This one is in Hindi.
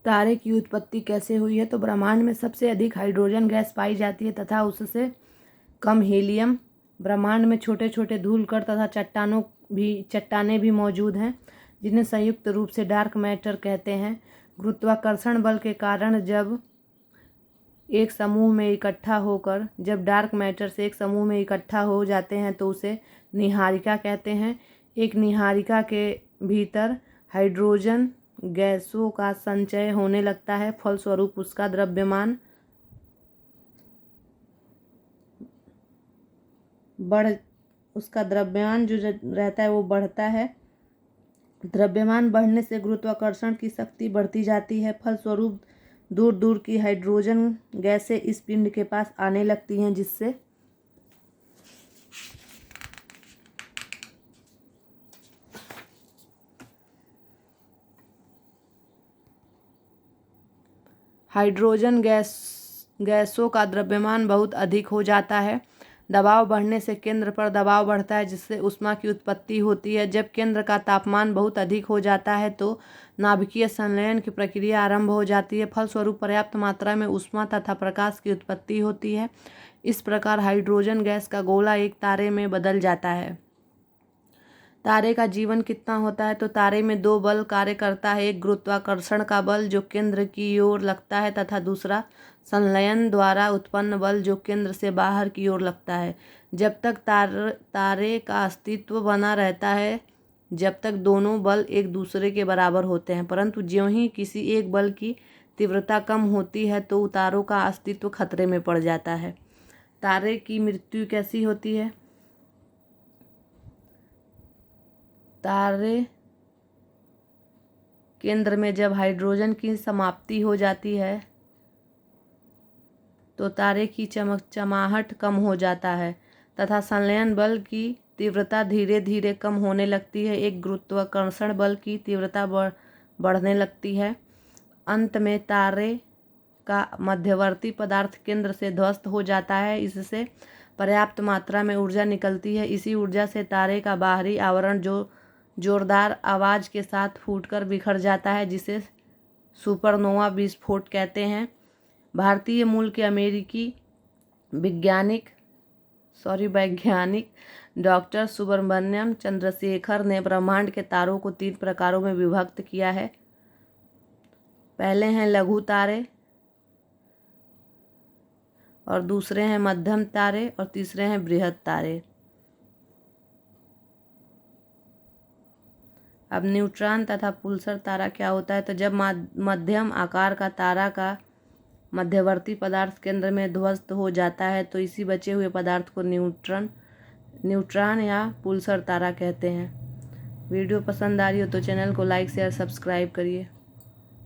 तारे की उत्पत्ति कैसे हुई है? तो ब्रह्मांड में सबसे अधिक हाइड्रोजन गैस पाई जाती है तथा उससे कम हीलियम। ब्रह्मांड में छोटे छोटे धूलकण तथा चट्टानें भी मौजूद हैं, जिन्हें संयुक्त रूप से डार्क मैटर कहते हैं। गुरुत्वाकर्षण बल के कारण जब डार्क मैटर से एक समूह में इकट्ठा हो जाते हैं तो उसे नीहारिका कहते हैं। एक नीहारिका के भीतर हाइड्रोजन गैसों का संचय होने लगता है, फलस्वरूप उसका द्रव्यमान जो रहता है वो बढ़ता है। द्रव्यमान बढ़ने से गुरुत्वाकर्षण की शक्ति बढ़ती जाती है, फलस्वरूप दूर दूर की हाइड्रोजन गैसें इस पिंड के पास आने लगती हैं, जिससे हाइड्रोजन गैसों का द्रव्यमान बहुत अधिक हो जाता है। दबाव बढ़ने से केंद्र पर दबाव बढ़ता है, जिससे ऊष्मा की उत्पत्ति होती है। जब केंद्र का तापमान बहुत अधिक हो जाता है तो नाभिकीय संलयन की प्रक्रिया आरंभ हो जाती है, फलस्वरूप पर्याप्त मात्रा में ऊष्मा तथा प्रकाश की उत्पत्ति होती है। इस प्रकार हाइड्रोजन गैस का गोला एक तारे में बदल जाता है। तारे का जीवन कितना होता है? तो तारे में दो बल कार्य करता है, एक गुरुत्वाकर्षण का बल जो केंद्र की ओर लगता है तथा दूसरा संलयन द्वारा उत्पन्न बल जो केंद्र से बाहर की ओर लगता है। जब तक तारे का अस्तित्व बना रहता है, जब तक दोनों बल एक दूसरे के बराबर होते हैं, परंतु ज्यों ही किसी एक बल की तीव्रता कम होती है तो तारों का अस्तित्व खतरे में पड़ जाता है। तारे की मृत्यु कैसी होती है? तारे केंद्र में जब हाइड्रोजन की समाप्ति हो जाती है तो तारे की चमचमाहट कम हो जाता है तथा संलयन बल की तीव्रता धीरे धीरे कम होने लगती है। एक गुरुत्वाकर्षण बल की तीव्रता बढ़ने लगती है। अंत में तारे का मध्यवर्ती पदार्थ केंद्र से ध्वस्त हो जाता है, इससे पर्याप्त मात्रा में ऊर्जा निकलती है। इसी ऊर्जा से तारे का बाहरी आवरण जो जोरदार आवाज़ के साथ फूटकर बिखर जाता है, जिसे सुपरनोवा विस्फोट कहते हैं। भारतीय मूल के अमेरिकी वैज्ञानिक डॉक्टर सुब्रमण्यम चंद्रशेखर ने ब्रह्मांड के तारों को 3 प्रकारों में विभक्त किया है। पहले हैं लघु तारे, और दूसरे हैं मध्यम तारे, और तीसरे हैं बृहद तारे। अब न्यूट्रॉन तथा पुल्सर तारा क्या होता है? तो जब मध्यम आकार का तारा का मध्यवर्ती पदार्थ केंद्र में ध्वस्त हो जाता है तो इसी बचे हुए पदार्थ को न्यूट्रॉन या पुल्सर तारा कहते हैं। वीडियो पसंद आ रही हो तो चैनल को लाइक शेयर सब्सक्राइब करिए।